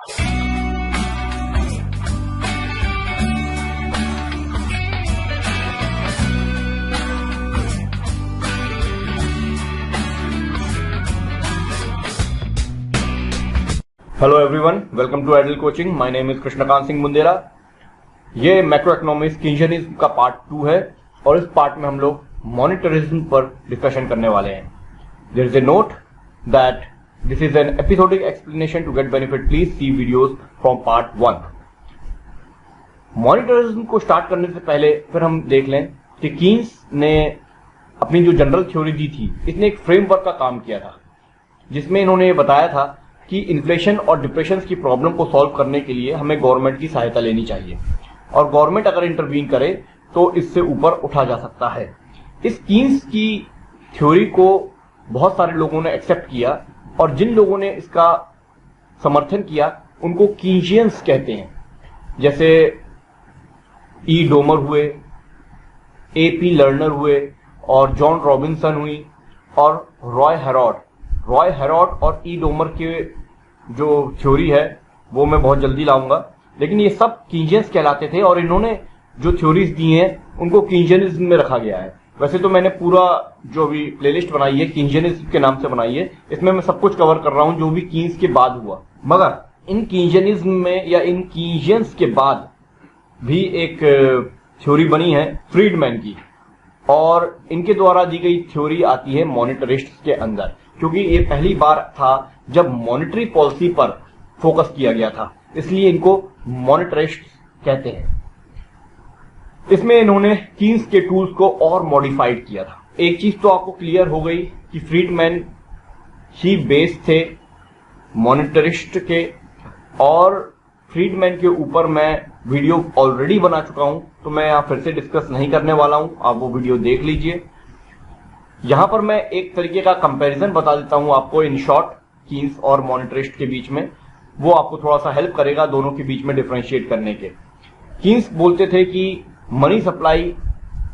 Hello everyone, welcome to Idol coaching. My name is Krishnakant Singh Bundela. ये macro economics कीनशियनिज्म का part 2 है और इस पार्ट में हम लोग मॉनिटरिज्म पर डिस्कशन करने वाले हैं। There is a note that this is an episodic explanation. To get benefit please see videos from part 1। Monetarism को स्टार्ट करने से पहले फिर हम देख लें कि कीन्स ने अपनी जो जनरल थ्योरी दी थी, इसने एक फ्रेमवर्क का काम किया था जिसमें इन्होंने ये बताया था कि इन्फ्लेशन और डिप्रेशन की प्रॉब्लम को सॉल्व करने के लिए हमें गवर्नमेंट की सहायता लेनी चाहिए और गवर्नमेंट अगर इंटरवीन करे तो इससे ऊपर उठा जा सकता है। इस कीन्स की थ्योरी को बहुत सारे लोगों ने एक्सेप्ट किया और जिन लोगों ने इसका समर्थन किया उनको कीनशियंस कहते हैं। जैसे ई डोमर हुए, एपी लर्नर हुए और जॉन रॉबिन्सन हुई और रॉय हेरॉड और ई डोमर के जो थ्योरी है वो मैं बहुत जल्दी लाऊंगा। लेकिन ये सब कीनशियंस कहलाते थे और इन्होंने जो थ्योरीज दी हैं उनको कीनशियनिज्म में रखा गया है। वैसे तो मैंने पूरा जो भी प्लेलिस्ट बनाई है कीनशियनिज्म के नाम से बनाई है, इसमें मैं सब कुछ कवर कर रहा हूं जो भी कीन्स के बाद हुआ। मगर इन कीनशियनिज्म में या इन कीनशियंस के बाद भी एक थ्योरी बनी है फ्रीडमैन की, और इनके द्वारा दी गई थ्योरी आती है मॉनिटरिस्ट के अंदर, क्योंकि ये पहली बार था जब मॉनेटरी पॉलिसी पर फोकस किया गया था, इसलिए इनको मॉनिटरिस्ट कहते हैं। इसमें इन्होंने कीन्स के टूल्स को और मॉडिफाइड किया था। एक चीज तो आपको क्लियर हो गई कि फ्रीडमैन ही बेस थे मॉनिटरिस्ट के, और फ्रीडमैन के ऊपर मैं वीडियो ऑलरेडी बना चुका हूं तो मैं यहां फिर से डिस्कस नहीं करने वाला हूं, आप वो वीडियो देख लीजिए। यहां पर मैं एक तरीके का कंपैरिजन बता देता हूं आपको इन शॉर्ट कीन्स और मॉनिटरिस्ट के बीच में, वो आपको थोड़ा सा हेल्प करेगा दोनों के बीच में डिफरेंशिएट करने के। कीन्स बोलते थे कि मनी सप्लाई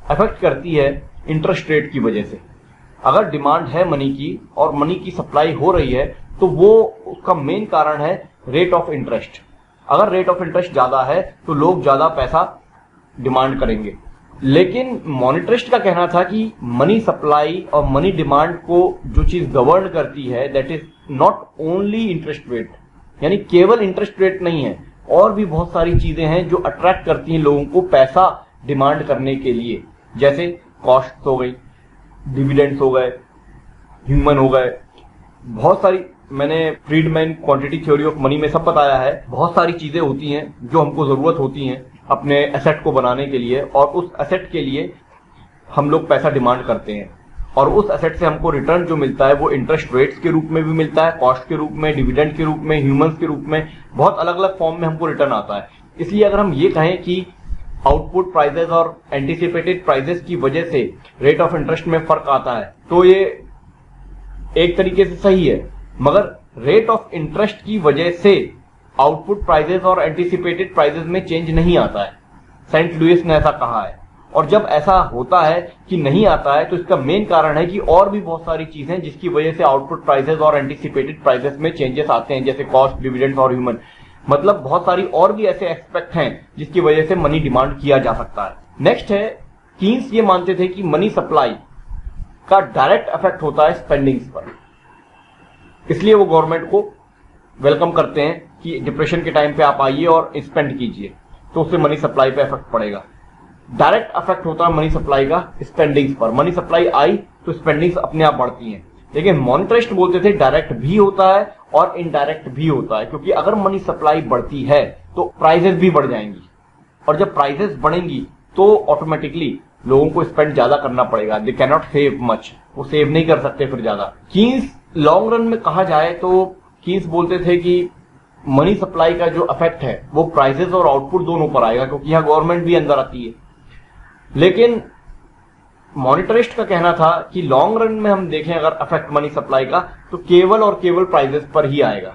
अफेक्ट करती है इंटरेस्ट रेट की वजह से। अगर डिमांड है मनी की और मनी की सप्लाई हो रही है तो वो उसका मेन कारण है रेट ऑफ इंटरेस्ट। अगर रेट ऑफ इंटरेस्ट ज्यादा है तो लोग ज्यादा पैसा डिमांड करेंगे। लेकिन मॉनिटरिस्ट का कहना था कि मनी सप्लाई और मनी डिमांड को जो चीज गवर्न करती है that is not only interest rate, यानी केवल इंटरेस्ट रेट नहीं है, और भी बहुत सारी चीजें हैं जो अट्रैक्ट करती हैं लोगों को पैसा डिमांड करने के लिए, जैसे कॉस्ट हो गई, डिविडेंड्स हो गए, ह्यूमन हो गए, बहुत सारी। मैंने Friedman quantity theory of money में सब बताया है। बहुत सारी चीजें होती हैं जो हमको जरूरत होती हैं अपने एसेट को बनाने के लिए, और उस एसेट के लिए हम लोग पैसा डिमांड करते हैं, और उस एसेट से हमको रिटर्न जो मिलता है वो इंटरेस्ट रेट्स के रूप में भी मिलता है, कॉस्ट के रूप में, डिविडेंड के रूप में, ह्यूमंस के रूप में, बहुत अलग अलग फॉर्म में हमको रिटर्न आता है। इसलिए अगर हम ये कहें कि आउटपुट प्राइजेस और एंटिसिपेटेड प्राइजेस की वजह से रेट ऑफ इंटरेस्ट में फर्क आता है तो ये एक तरीके से सही है, मगर रेट ऑफ इंटरेस्ट की वजह से आउटपुट प्राइजेस और एंटिसिपेटेड प्राइजेस में चेंज नहीं आता है। सेंट लुइस ने ऐसा कहा है। और जब ऐसा होता है कि नहीं आता है तो इसका मेन कारण है कि और भी बहुत सारी चीजें जिसकी वजह से आउटपुट प्राइजेस और एंटिसिपेटेड प्राइजेस में चेंजेस आते हैं, जैसे कॉस्ट, डिविडेंड्स और ह्यूमन। मतलब बहुत सारी और भी ऐसे एस्पेक्ट हैं जिसकी वजह से मनी डिमांड किया जा सकता है। नेक्स्ट है, कीन्स ये मानते थे कि मनी सप्लाई का डायरेक्ट इफेक्ट होता है स्पेंडिंग्स पर, इसलिए वो गवर्नमेंट को वेलकम करते हैं कि डिप्रेशन के टाइम पे आप आइए और स्पेंड कीजिए, तो उससे मनी सप्लाई पे इफेक्ट पड़ेगा। डायरेक्ट इफेक्ट होता है मनी सप्लाई का स्पेंडिंग्स पर। मनी सप्लाई आई तो स्पेंडिंग्स अपने आप बढ़ती हैं। लेकिन मॉनिटरिस्ट बोलते थे डायरेक्ट भी होता है और इनडायरेक्ट भी होता है, क्योंकि अगर मनी सप्लाई बढ़ती है तो प्राइजेस भी बढ़ जाएंगी, और जब प्राइजेस बढ़ेंगी तो ऑटोमेटिकली लोगों को स्पेंड ज्यादा करना पड़ेगा। They can not save much, वो सेव नहीं कर सकते फिर ज्यादा। कीन्स लॉन्ग रन में कहा जाए तो कीन्स बोलते थे कि मनी सप्लाई का जो इफेक्ट है वो प्राइजेस और आउटपुट दोनों पर आएगा, क्योंकि यहां गवर्नमेंट भी अंदर आती है। लेकिन मॉनिटरिस्ट का कहना था कि लॉन्ग रन में हम देखें अगर इफेक्ट मनी सप्लाई का तो केवल और केवल प्राइजेस पर ही आएगा,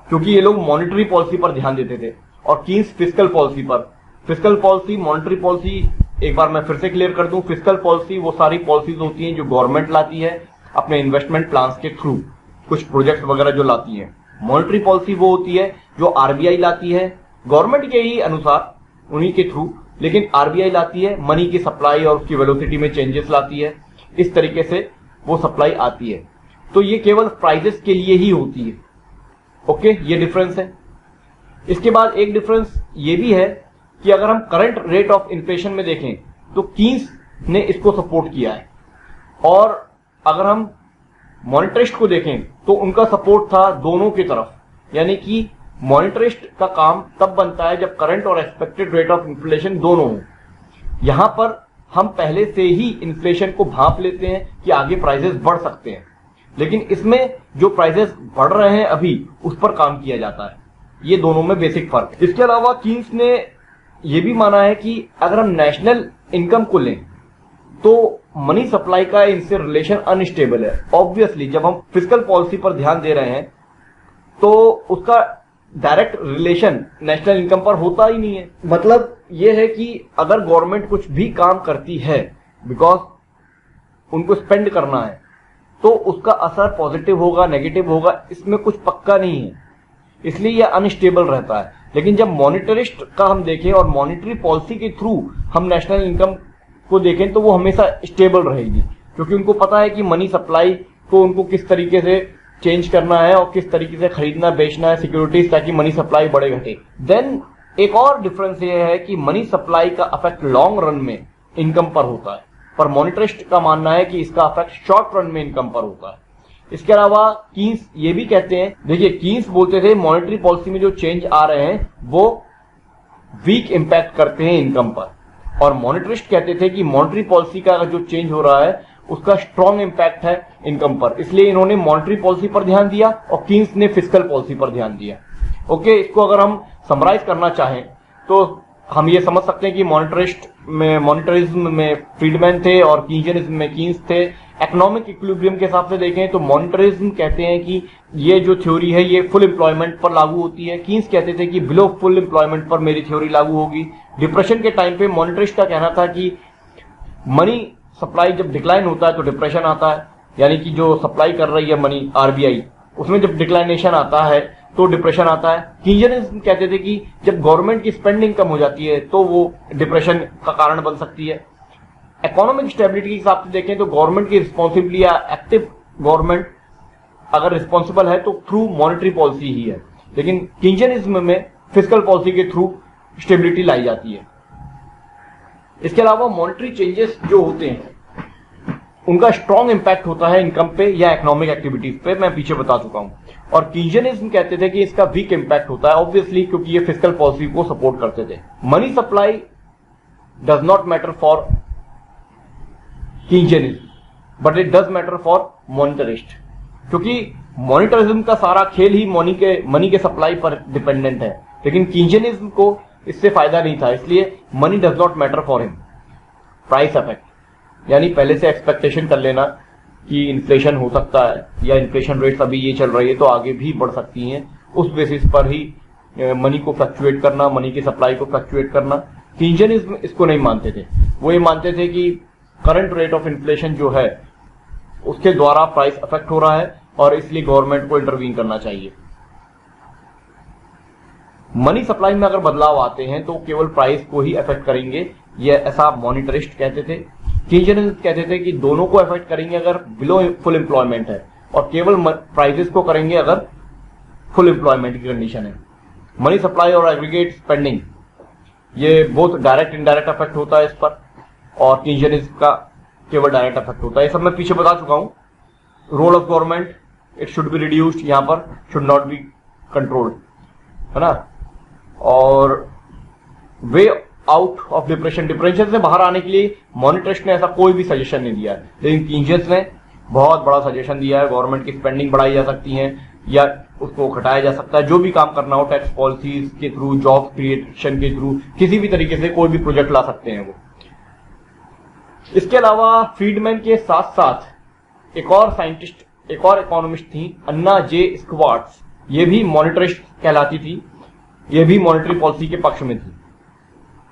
क्योंकि ये लोग मॉनिटरी पॉलिसी पर ध्यान देते थे और कीन्स फिस्कल पॉलिसी पर। फिस्कल पॉलिसी, मॉनिटरी पॉलिसी, एक बार मैं फिर से क्लियर कर दूं, फिस्कल पॉलिसी वो सारी पॉलिसीज होती हैं जो गवर्नमेंट लाती है अपने इन्वेस्टमेंट प्लान्स के थ्रू, कुछ प्रोजेक्ट वगैरह जो लाती है। मॉनेटरी पॉलिसी वो होती है जो आरबीआई लाती है, गवर्नमेंट के ही अनुसार, उन्हीं के थ्रू, लेकिन आरबीआई लाती है, मनी की सप्लाई और उसकी वेलोसिटी में चेंजेस लाती है, इस तरीके से वो सप्लाई आती है। तो ये केवल प्राइजेस के लिए ही होती है। ओके, ये डिफरेंस है। इसके बाद एक डिफरेंस ये भी है कि अगर हम करंट रेट ऑफ इन्फ्लेशन में देखें तो कीन्स ने इसको सपोर्ट किया है, और अगर हम मॉनेटरिस्ट को देखें तो उनका सपोर्ट था दोनों की तरफ, यानी कि मॉनेटरिस्ट का काम तब बनता है जब करंट और एक्सपेक्टेड रेट ऑफ इन्फ्लेशन दोनों हो। यहां पर हम पहले से ही इन्फ्लेशन को भांप लेते हैं कि आगे प्राइसेस बढ़ सकते हैं, लेकिन इसमें जो प्राइसेस बढ़ रहे हैं अभी उस पर काम किया जाता है। ये दोनों में बेसिक फर्क है। इसके अलावा कीन्स ने यह भी माना है कि अगर हम नेशनल इनकम को लें तो मनी सप्लाई का इनसे रिलेशन अनस्टेबल है। ऑब्वियसली जब हम फिस्कल पॉलिसी पर ध्यान दे रहे हैं तो उसका डायरेक्ट रिलेशन नेशनल इनकम पर होता ही नहीं है। मतलब यह है कि अगर गवर्नमेंट कुछ भी काम करती है बिकॉज उनको स्पेंड करना है तो उसका असर पॉजिटिव होगा नेगेटिव होगा, इसमें कुछ पक्का नहीं है, इसलिए यह अनस्टेबल रहता है। लेकिन जब मॉनिटरिस्ट का हम देखें और मॉनिटरी पॉलिसी के थ्रू हम नेशनल इनकम को देखें तो वो हमेशा स्टेबल रहेगी, क्योंकि उनको पता है कि मनी सप्लाई को उनको किस तरीके से चेंज करना है और किस तरीके से खरीदना बेचना है सिक्योरिटीज, ताकि मनी सप्लाई बढ़े घटे। देन एक और डिफरेंस ये है कि मनी सप्लाई का इफेक्ट लॉन्ग रन में इनकम पर होता है, पर मॉनिटरिस्ट का मानना है कि इसका इफेक्ट शॉर्ट रन में इनकम पर होता है। इसके अलावा कीन्स ये भी कहते हैं, देखिए कीन्स बोलते थे मॉनेटरी पॉलिसी में जो चेंज आ रहे हैं वो वीक इंपैक्ट करते हैं इनकम पर, और मॉनेटरिस्ट कहते थे कि मॉनेटरी पॉलिसी का जो चेंज हो रहा है उसका स्ट्रॉन्ग इंपैक्ट है इनकम पर, इसलिए इन्होंने मॉनेटरी पॉलिसी पर ध्यान दिया और कीन्स ने फिस्कल पॉलिसी पर ध्यान दिया। ओके, इसको अगर हम समराइज करना चाहें तो हम ये समझ सकते हैं कि मॉनिटरिज्म में फ्रीडमैन थे और कीन्जियनिज्म में कीन्स थे। इकोनॉमिक इक्विलिब्रियम के हिसाब से देखें तो मॉनिटरिज्म कहते हैं कि ये जो थ्योरी है ये फुल एम्प्लॉयमेंट पर लागू होती है, कीन्स कहते थे कि बिलो फुल एम्प्लॉयमेंट पर मेरी थ्योरी लागू होगी। डिप्रेशन के टाइम पे मॉनिटरिस्ट का कहना था कि मनी सप्लाई जब डिक्लाइन होता है तो डिप्रेशन आता है, यानी कि जो सप्लाई कर रही है मनी आरबीआई उसमें जब डिक्लाइनेशन आता है तो डिप्रेशन आता है। कीन्जियनिज्म कहते थे कि जब गवर्नमेंट की स्पेंडिंग कम हो जाती है तो वो डिप्रेशन का कारण बन सकती है। इकोनॉमिक स्टेबिलिटी के हिसाब से देखें तो गवर्नमेंट की रिस्पॉन्सिबिलिटी या एक्टिव गवर्नमेंट अगर रिस्पॉन्सिबल है तो थ्रू मॉनेटरी पॉलिसी ही है, लेकिन कीन्जियनिज्म में फिस्कल पॉलिसी के थ्रू स्टेबिलिटी लाई जाती है। इसके अलावा मॉनेटरी चेंजेस जो होते हैं उनका स्ट्रॉन्ग इंपैक्ट होता है इनकम पे या इकोनॉमिक एक्टिविटीज पे, मैं पीछे बता चुका हूं। और कीन्जियनिज्म कहते थे कि इसका वीक इंपैक्ट होता है, ऑब्वियसली क्योंकि ये फिस्कल पॉलिसी को सपोर्ट करते थे। Money supply does not matter for Keynesianism but it does matter for monetarist, क्योंकि मॉनिटरिज्म का सारा खेल ही मनी के सप्लाई पर डिपेंडेंट है, लेकिन कीन्जियनिज्म को इससे फायदा नहीं था, इसलिए money does not matter for him. Price effect यानी पहले से एक्सपेक्टेशन कर लेना कि इन्फ्लेशन हो सकता है या इन्फ्लेशन रेट्स अभी ये चल रही है तो आगे भी बढ़ सकती हैं, उस बेसिस पर ही मनी को फ्लक्चुएट करना, मनी की सप्लाई को फ्लक्चुएट करना। कीन्जियनिज्म इसको नहीं मानते थे, वो ये मानते थे कि करंट रेट ऑफ इन्फ्लेशन जो है उसके द्वारा प्राइस अफेक्ट हो रहा है और इसलिए गवर्नमेंट को इंटरवीन करना चाहिए। मनी सप्लाई में अगर बदलाव आते हैं तो केवल प्राइस को ही अफेक्ट करेंगे, ये ऐसा मॉनिटरिस्ट कहते थे। कीन्जियनिज्म कहते थे कि दोनों को अफेक्ट करेंगे अगर बिलो फुल एम्प्लॉयमेंट है, और केवल प्राइसेस को करेंगे अगर फुल एम्प्लॉयमेंट की कंडीशन है। मनी सप्लाई और एग्रीगेट स्पेंडिंग ये बहुत डायरेक्ट इनडायरेक्ट अफेक्ट होता है इस पर, और कीन्जियनिज्म का केवल डायरेक्ट अफेक्ट होता है। ये सब मैं पीछे बता चुका हूं। Role of government, it should be reduced, यहां पर शुड नॉट बी कंट्रोल्ड, है ना। और वे आउट ऑफ डिप्रेशन से बाहर आने के लिए मॉनिटरिस्ट ने ऐसा कोई भी सजेशन नहीं दिया है, लेकिन कीन्जियंस ने बहुत बड़ा सजेशन दिया है। गवर्नमेंट की स्पेंडिंग बढ़ाई जा सकती है या उसको घटाया जा सकता है, जो भी काम करना हो टैक्स पॉलिसीज के थ्रू, जॉब क्रिएशन के थ्रू, किसी भी तरीके से कोई भी प्रोजेक्ट ला सकते हैं वो। इसके अलावा फ्रीडमैन के साथ साथ एक और साइंटिस्ट, एक और इकोनॉमिस्ट थी, अन्ना जे स्क्वार्ट्स, ये भी मॉनिटरिस्ट कहलाती थी, ये भी मॉनेटरी पॉलिसी के पक्ष में थी।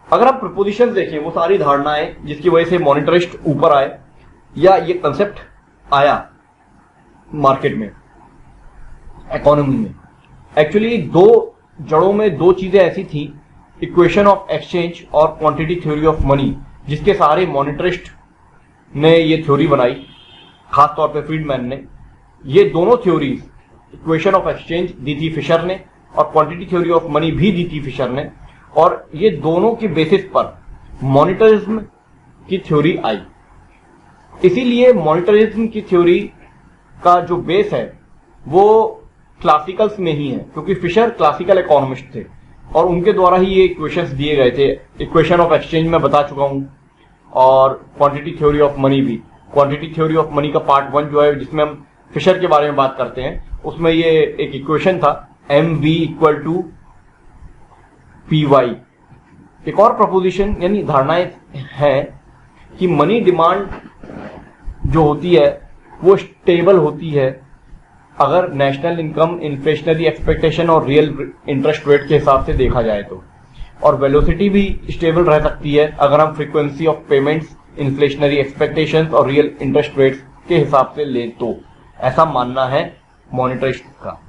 अगर आप प्रपोजिशन देखें, वो सारी धारणाएं जिसकी वजह से मॉनिटरिस्ट ऊपर आए या ये कंसेप्ट आया मार्केट में, इकोनॉमी में, एक्चुअली दो जड़ों में दो चीजें ऐसी थी, इक्वेशन ऑफ एक्सचेंज और क्वांटिटी थ्योरी ऑफ मनी, जिसके सहारे मॉनेटरिस्ट ने ये थ्योरी बनाई, खासतौर पे फ्रीडमैन ने। ये दोनों थ्योरीज, इक्वेशन ऑफ एक्सचेंज दी थी फिशर ने और क्वांटिटी थ्योरी ऑफ मनी भी दी थी फिशर ने, और ये दोनों की बेसिस पर मॉनेटरिज्म की थ्योरी आई। इसीलिए मॉनेटरिज्म की थ्योरी का जो बेस है वो क्लासिकल्स में ही है, क्योंकि फिशर क्लासिकल इकोनॉमिस्ट थे और उनके द्वारा ही ये इक्वेशंस दिए गए थे। इक्वेशन ऑफ एक्सचेंज में बता चुका हूं, और क्वांटिटी थ्योरी ऑफ मनी भी। क्वांटिटी थ्योरी ऑफ मनी का पार्ट 1 जो है, जिसमें हम फिशर के बारे में बात करते हैं, उसमें ये एक इक्वेशन था MV = PY। एक और प्रपोजिशन यानी धारणाएं है कि मनी डिमांड जो होती है वो स्टेबल होती है अगर नेशनल इनकम, इन्फ्लेशनरी एक्सपेक्टेशन और रियल इंटरेस्ट रेट के हिसाब से देखा जाए तो, और वेलोसिटी भी स्टेबल रह सकती है अगर हम frequency of payments, inflationary expectations और रियल इंटरेस्ट रेट्स के हिसाब से ले तो। ऐसा मानना है मॉनेटरिस्ट का।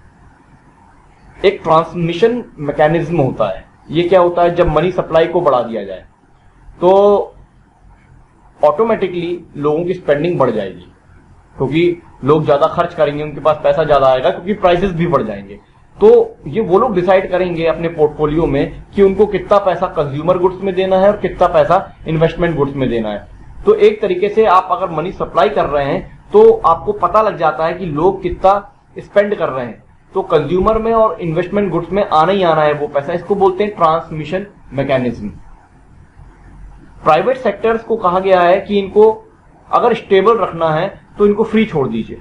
एक ट्रांसमिशन मैकेनिज्म होता है। ये क्या होता है, जब मनी सप्लाई को बढ़ा दिया जाए तो ऑटोमेटिकली लोगों की स्पेंडिंग बढ़ जाएगी, क्योंकि लोग ज्यादा खर्च करेंगे, उनके पास पैसा ज्यादा आएगा, क्योंकि प्राइसेस भी बढ़ जाएंगे। तो ये वो लोग डिसाइड करेंगे अपने पोर्टफोलियो में कि उनको कितना पैसा कंज्यूमर गुड्स में देना है और कितना पैसा इन्वेस्टमेंट गुड्स में देना है। तो एक तरीके से आप अगर मनी सप्लाई कर रहे हैं तो आपको पता लग जाता है कि लोग कितना स्पेंड कर रहे हैं, तो कंज्यूमर में और इन्वेस्टमेंट गुड्स में आना ही आना है वो पैसा। इसको बोलते हैं ट्रांसमिशन मैकेनिज्म। प्राइवेट सेक्टर्स को कहा गया है कि इनको अगर स्टेबल रखना है तो इनको फ्री छोड़ दीजिए,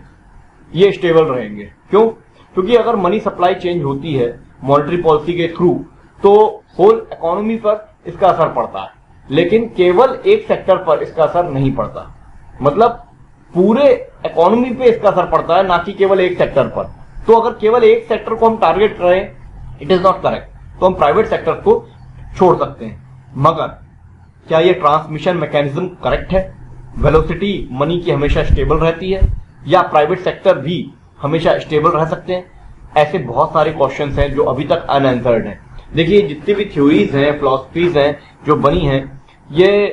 ये स्टेबल रहेंगे। क्यों? क्योंकि अगर मनी सप्लाई चेंज होती है मॉनेटरी पॉलिसी के थ्रू तो होल इकोनॉमी पर इसका असर पड़ता है, लेकिन केवल एक सेक्टर पर इसका असर नहीं पड़ता। मतलब पूरे इकोनॉमी पे इसका असर पड़ता है, ना कि केवल एक सेक्टर पर। तो अगर केवल एक सेक्टर को हम टारगेट करें, इट इज नॉट करेक्ट, तो हम प्राइवेट सेक्टर को छोड़ सकते हैं। मगर क्या ये ट्रांसमिशन मैकेनिज्म करेक्ट है? वेलोसिटी मनी की हमेशा स्टेबल रहती है, या प्राइवेट सेक्टर भी हमेशा स्टेबल रह सकते हैं? ऐसे बहुत सारे क्वेश्चंस हैं जो अभी तक अनआंसर्ड हैं। देखिए, जितनी भी थ्योरीज हैं, फिलॉसफीज हैं जो बनी हैं, ये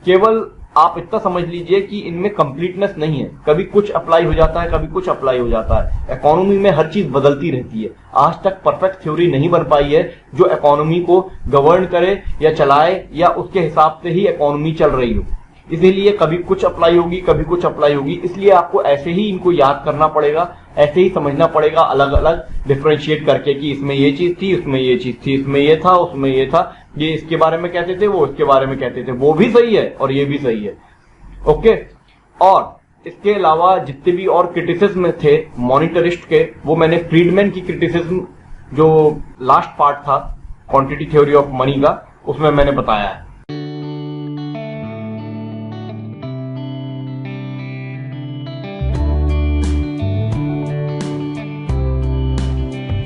केवल आप इतना समझ लीजिए कि इनमें कंप्लीटनेस नहीं है। कभी कुछ अप्लाई हो जाता है, कभी कुछ अप्लाई हो जाता है। इकोनॉमी में हर चीज बदलती रहती है। आज तक परफेक्ट थ्योरी नहीं बन पाई है जो इकोनॉमी को गवर्न करे या चलाए, या उसके हिसाब से ही इकोनॉमी चल रही हो। इसीलिए कभी कुछ अप्लाई होगी, कभी कुछ अप्लाई होगी। इसलिए आपको ऐसे ही इनको याद करना पड़ेगा, ऐसे ही समझना पड़ेगा, अलग अलग डिफरेंशिएट करके कि इसमें ये चीज थी, उसमें ये चीज थी, इसमें ये था, उसमें ये था, ये इसके बारे में कहते थे, वो इसके बारे में कहते थे। वो भी सही है और ये भी सही है। ओके। और इसके अलावा जितने भी और क्रिटिसिज्म थे मॉनिटरिस्ट के, वो मैंने फ्रीडमैन की क्रिटिसिज्म जो लास्ट पार्ट था क्वांटिटी थ्योरी ऑफ मनी का, उसमें मैंने बताया है।